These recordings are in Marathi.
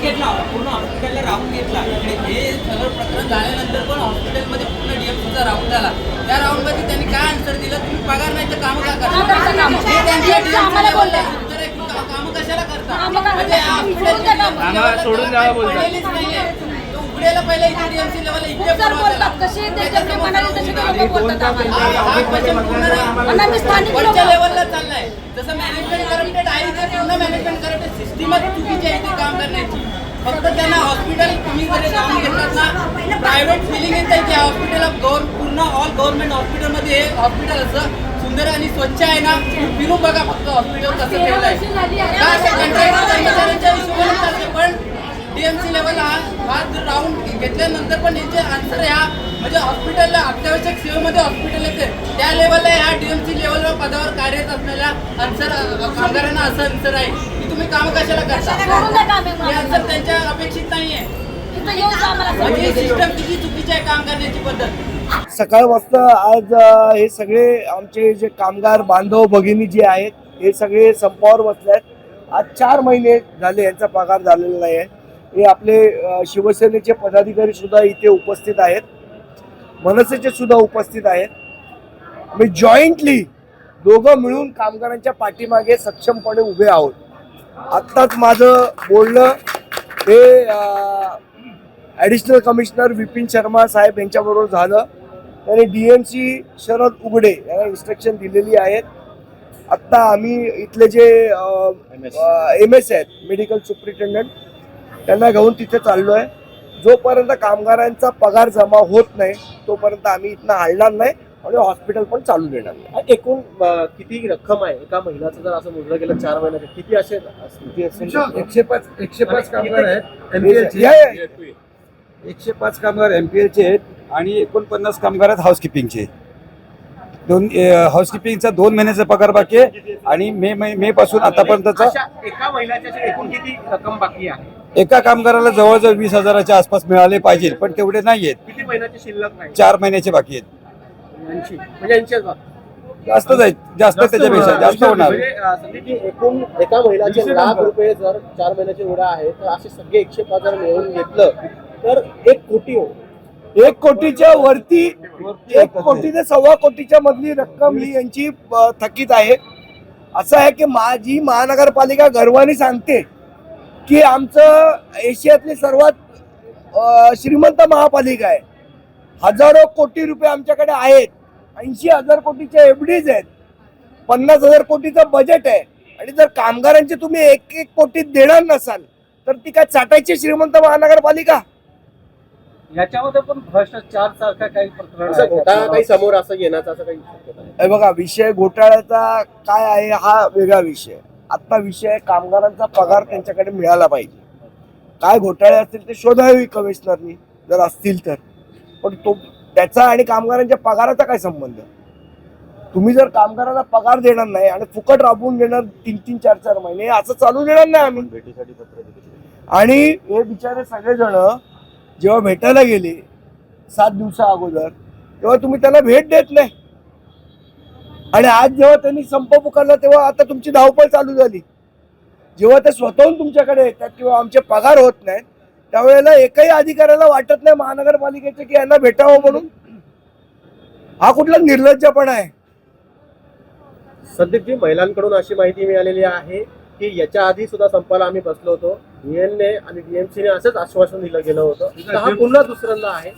घेतला, पूर्ण हॉस्पिटलला राऊंड घेतला. हे सगळं प्रकरण झाल्यानंतर पण हॉस्पिटलमध्ये पूर्ण डीएमसीचा राऊंड झाला. त्या राऊंडमध्ये त्यांनी काय आन्सर दिलं, तुम्ही पगार नाही तर कामं का करता? हे त्यांच्या डीएमसीला बोलले, उत्तर आहे की कामं कशाला करता? म्हणजे हॉस्पिटलची सोडून जावं पडलेलीच नाहीये. तो उघडेला पहिला इथे डीएमसी लेवलला इथे वरच्या लेवलला चाललाय. जसं मॅनेजमेंट करप्टेड आहे ते पूर्ण मॅनेजमेंट करप्टेड सिस्टीमच चुकीची आहे इथे काम करण्याची. फक्त त्यांना हॉस्पिटल तुम्ही जरी जाऊन घेतलात ना, प्रायव्हेट फिलिंग येत आहे की हॉस्पिटल पूर्ण ऑल गव्हर्नमेंट हॉस्पिटलमध्ये हे हॉस्पिटल असं सुंदर आणि स्वच्छ आहे ना, फिरून बघा फक्त हॉस्पिटल कसं ठेवलं आहे. कर्मचाऱ्यांच्या हिशोबाने चालते, पण डीएमसी लेवलला हा राऊंड घेतल्यानंतर पण याचे आन्सर ह्या म्हणजे हॉस्पिटलला अत्यावश्यक सेवेमध्ये हॉस्पिटल येते त्या लेवलला ह्या डीएमसी लेवलवर पदावर कार्यरत असलेल्या आन्सर कामगारांना असं आन्सर आहे की तुम्ही काम कशाला करता. हे आन्सर त्यांच्या अपेक्षित नाहीये. म्हणजे सिस्टम किती चुकीची आहे काम करण्याची पद्धत. सकाळपासून आज हे सगळे आमचे जे कामगार बांधव भगिनी जे आहेत हे सगळे संपावर बसले आहेत. आज 4 महिने झाले यांचा पगार झालेला नाही आहे. हे आपले शिवसेनेचे पदाधिकारी सुद्धा इथे उपस्थित आहेत, मनसेचे सुद्धा उपस्थित आहेत. आम्ही जॉईंटली दोघं मिळून कामगारांच्या पाठीमागे सक्षमपणे उभे आहोत. आत्ताच माझं बोलणं हे ॲडिशनल कमिशनर विपिन शर्मा साहेब यांच्याबरोबर झालं. त्यांनी डीएमसी शरद उघडे यांना इन्स्ट्रक्शन दिलेली आहेत. आत्ता आम्ही इथले जे MS आहेत मेडिकल सुप्रिटेंडंट त्यांना घेऊन तिथे चाललो आहे. जोपर्यंत कामगारांचा पगार जमा होत नाही तोपर्यंत आम्ही इथनं हलणार नाही आणि हॉस्पिटल पण चालू देणार नाही. एकूण किती रक्कम आहे एका महिन्याचं जर असं मोजलं गेलं 4 महिन्यात किती असेल? 105 कामगार आहेत MPLचे, 105 कामगार MPLचे आहेत आणि 49 कामगार आहेत हाऊसकीपिंगचे. हाऊसकीपिंगचा 2 महिन्याचा पगार बाकी आहे आणि मे पासून आतापर्यंतचा एका महिन्याच्या एकूण किती रक्कम बाकी आहे? एका कामगाराला जवळजवळ 20,000च्या आसपास मिळाले पाहिजे, पण तेवढे नाही आहेत. किती महिन्याची शिल्लक नाही? 4 महिन्याचे बाकी आहेत. 80 म्हणजे 80 जास्तच आहेत, जास्त त्याच्यापेक्षा जास्त होणार. म्हणजे एकूण एका महिन्याचे ₹1,00,000 जर 4 महिन्याचे एवढा आहे तर असे सगळे 105 मिळवून घेतलं तर 1 कोटी हो. 1 कोटीच्या वरती 1 कोटी ते 1.25 कोटीच्या मधली रक्कम ही यांची थकीत आहे. असं आहे की माझी महानगरपालिका गर्वाने सांगते की आमचं एशियातली सर्वात श्रीमंत महापालिका आहे. हजारो कोटी रुपये आमच्याकडे आहेत. 80,000 कोटीच्या FDs आहेत. 50,000 कोटीचं बजेट आहे. आणि जर कामगारांचे तुम्ही 1-1 कोटी देणार नसाल तर ती काय चाटायची श्रीमंत महानगरपालिका? याच्यामध्ये पण भ्रष्टाचार सारखा काही प्रकरण काही समोर असं येण्याचा असं काही बघा, विषय घोटाळ्याचा काय आहे हा वेगळा विषय. आत्ता विषय आहे कामगारांचा पगार त्यांच्याकडे मिळाला पाहिजे. काय घोटाळे असतील ते शोधावे कमिशनरनी जर असतील तर. पण तो त्याचा आणि कामगारांच्या पगाराचा काय संबंध? तुम्ही जर कामगारांना पगार देणार नाही आणि फुकट राबवून देणार 3-3, 4-4 महिने असं चालू देणार नाही आम्ही. आणि हे बिचारे सगळेजण जेव्हा भेटायला गेले 7 दिवसा अगोदर तेव्हा तुम्ही त्यांना भेट देत नाही. आणि आज जेव्हा त्यांनी संप पुकारला तेव्हा आता तुमची धावपळ चालू झाली. जेव्हा ते स्वतःहून तुमच्याकडे येतात किंवा आमचे पगार होत नाहीत त्यावेळेला एकही अधिकाऱ्याला वाटत नाही महानगरपालिकेचे की यांना भेटावं म्हणून. हा कुठला निर्लज्जपणा आहे? संदीपजी, महिलांकडून अशी माहिती मिळालेली आहे की याच्या आधी सुद्धा संपाला आम्ही बसलो होतो. DN आणि DMC ने असंच आश्वासन दिलं गेलं होतं. हा पुन्हा दुसऱ्यांदा आहे.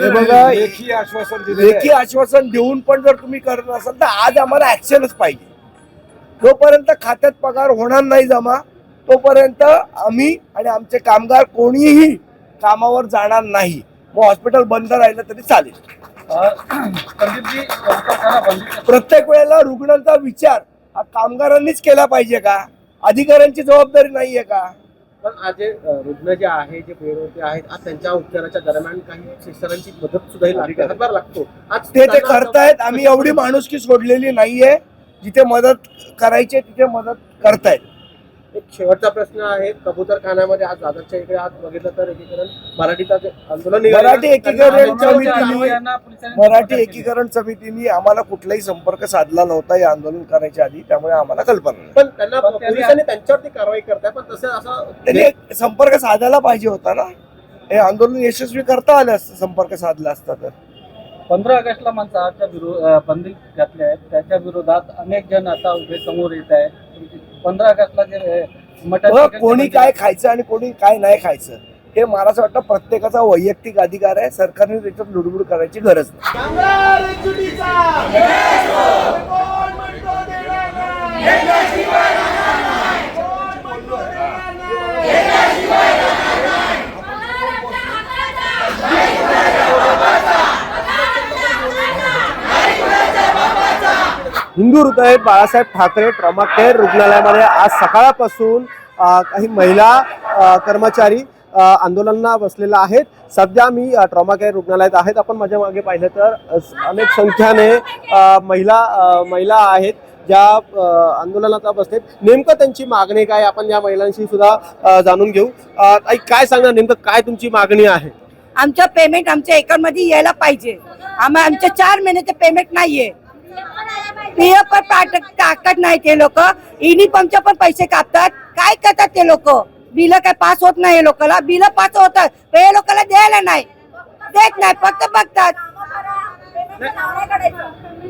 बघा, लेखी आश्वासन देऊन पण जर तुम्ही करत असाल तर आज आम्हाला ऍक्शनच पाहिजे. जोपर्यंत खात्यात पगार होणार नाही जमा तोपर्यंत आम्ही आणि आमचे कामगार कोणीही कामावर जाणार नाही. मग हॉस्पिटल बंद राहिलं तरी चालेल. प्रत्येक वेळेला रुग्णांचा विचार हा कामगारांनीच केला पाहिजे का? अधिकाऱ्यांची जबाबदारी नाहीये का? पण आज रुग्ण जे आहे जे बेरोजगार आहेत आज त्यांच्या उपचाराच्या दरम्यान काही शिक्षकांची मदत सुद्धा हातभार लागतो. आज ते करतायत. आम्ही एवढी माणुसकी सोडलेली नाहीये. जिथे मदत करायची तिथे मदत करतायत. एक शेवटचा प्रश्न आहे. कबूतरखान्यामध्ये आज दादरच्या इकडे आज बघितलं तर एकीकडे मराठीचं जे आंदोलन निघालं, मराठी एकीकरण त्यांना- मराठी एकीकरण समितीने आम्हाला कुठलाही संपर्क साधला नव्हता या आंदोलन करायच्या आधी, त्यामुळे आम्हाला कल्पना नाही. पण त्यांना पोलिसांनी त्यांच्यावरती कारवाई करताय, पण तसं असं त्यांनी संपर्क साधायला पाहिजे होता ना. हे आंदोलन यशस्वी करता आलं असतं संपर्क साधला असता तर. 15 ऑगस्टला माणसाच्या बंदी घातल्या आहेत, त्याच्या विरोधात अनेक जण आता उभे समोर येत आहे. 15 ऑगस्टला जे मटण बघा, कोणी काय खायचं आणि कोणी काय नाही खायचं हे मला असं वाटतं प्रत्येकाचा वैयक्तिक अधिकार आहे. सरकारने त्याच्यात लुडबुड करायची गरज नाही. हिंदू हृदय बाळासाहेब ठाकरे ट्रॉमा केअर रुग्णालयामध्ये आज सकाळपासून काही महिला कर्मचारी आंदोलनाला बसलेल्या आहेत. सध्या मी ट्रॉमा केअर रुग्णालयात आहेत. आपण माझ्या मागे पाहिलं तर अनेक संख्येने महिला आहेत ज्या आंदोलनात बसलेत. नेमकं त्यांची मागणी काय आपण या महिलांशी सुद्धा जाणून घेऊ. ताई, काय सांगणार नेमकं काय तुमची मागणी आहे? आमचं पेमेंट आमच्या अकाउंटमध्ये यायला पाहिजे. आमचे 4 महिन्याचे पेमेंट नाहीये. पीएफ पण टाकत नाही ते लोक. युनिफॉर्मचे पण पैसे कापतात. काय करतात ते लोक? बिल काय पास होत नाही लोकांना. बिल पास होतात, हे लोकांना द्यायला नाही, देत नाही, फक्त बघतात.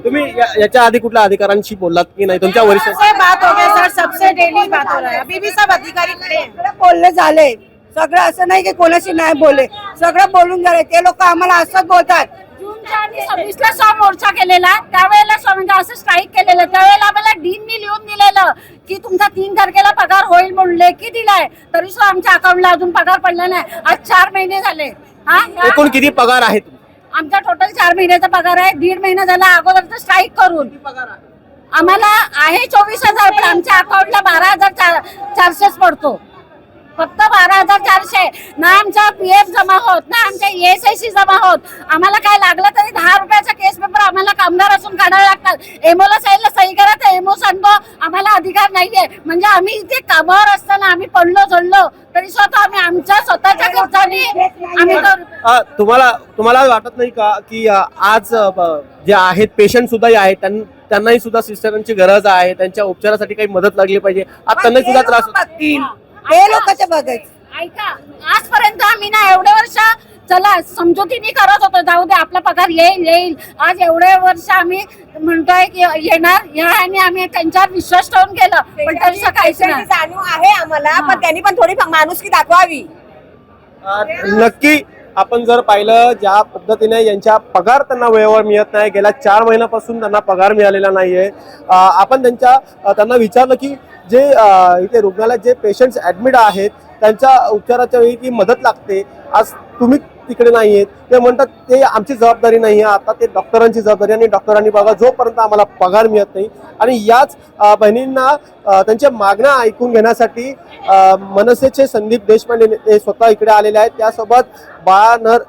तुम्ही याच्या आधी कुठल्या अधिकाऱ्यांशी बोललात की नाही? तुमच्या वरिष्ठ बात हो गया सर, सबसे डेली बात हो रहा है. अभी भी सब अधिकारी खड़े हैं. सगळं बोलले झाले. सगळं असं नाही की कोणाशी नाही बोलले, सगळं बोलून झाले. ते लोक आम्हाला असंच बोलतात. जूनच्या आधी 26ला 100 मोर्चा केलेला, त्यावेळेला म्हणजे असं स्ट्राईक केलेलं. त्यावेळेला आम्हाला डीननी लिहून दिलेलं की तुमचा 3 तारखेला पगार होईल म्हणून लेखी दिलाय, तरी सुद्धा आमच्या अकाउंटला अजून पगार पडला नाही. आज 4 महिने झाले. एकूण किती पगार आहे? आमचा टोटल 4 महिन्याचा पगार आहे. 1.5 महिना झाला अगोदरचा स्ट्राईक करून. आम्हाला आहे 24,000, पण आमच्या अकाउंटला 12,400 पडतो. फक्त 12,400. ना आमचा पीएफ जमा होत, ना आमच्या ESIC जमा होत. आम्हाला काय लागलं तरी 10 रुपयाचा केस पेपर आम्हाला कामगार असून काढावे लागतात. एमओला साईडला सही करा तर एमओ सांगतो आम्हाला अधिकार नाहीये. म्हणजे आम्ही इथे कामावर असताना आम्ही पडलो झडलो तरी स्वतः आम्ही आमच्या स्वतःच्या खर्चाने आम्ही तुम्हाला वाटत नाही का की आज जे आहेत पेशंट सुद्धा आहेत त्यांनाही सुद्धा सिस्टरांची गरज आहे, त्यांच्या उपचारासाठी काही मदत लागली पाहिजे. आज त्यांना सुद्धा त्रास होतो. हे लोकांचे बघायचं. ऐका, आजपर्यंत आम्ही ना एवढे वर्ष चला समजुतीने करत होतो, जाऊ दे आपला पगार येईल. आज एवढे वर्ष आम्ही म्हणतोय की येणार, आणि आम्ही त्यांच्यावर विश्वास ठेवून केलं, पण तरी काहीच नाही. जाणीव आहे आम्हाला, पण त्यांनी पण थोडी माणुसकी दाखवावी. नक्की आपण जर पाहिलं ज्या पद्धतीने यांच्या पगार त्यांना वेळेवर मिळत नाही, गेल्या 4 महिन्यापासून त्यांना पगार मिळालेला नाहीये. आपण त्यांना विचारलं की जे इथे रुग्णालयात जे पेशंट्स ऍडमिट आहेत त्यांच्या उपचाराच्या वेळी ती मदत लागते, आज तुम्ही तिकडे नाही आहेत. ते म्हणतात ते आमची जबाबदारी नाही आहे, आता ते डॉक्टरांची जबाबदारी, आणि डॉक्टरांनी बघा जोपर्यंत आम्हाला पगार मिळत नाही. आणि याच बहिणींना त्यांच्या मागण्या ऐकून घेण्यासाठी मनसेचे संदीप देशपांडे ते स्वतः इकडे आलेले आहेत. त्यासोबत बाळानर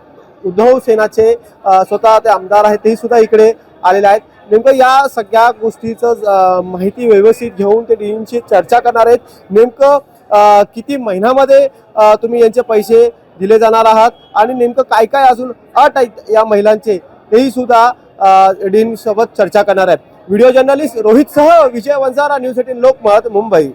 उद्धव सेनाचे स्वतः ते आमदार आहेत, तेही सुद्धा इकडे आलेले आहेत. नेमकं या सगळ्या गोष्टीचं माहिती व्यवस्थित घेऊन ते डीनशी चर्चा करणार आहेत. नेमकं किती महिन्यामध्ये तुम्ही यांचे पैसे दिले जाणार आहात आणि नेमकं काय काय अजून अट आहेत या महिलांचे, तेही सुद्धा डीन सोबत चर्चा करणार आहेत. व्हिडिओ जर्नलिस्ट रोहित सह विजय वंजारा, न्यूज 18 लोकमत, मुंबई.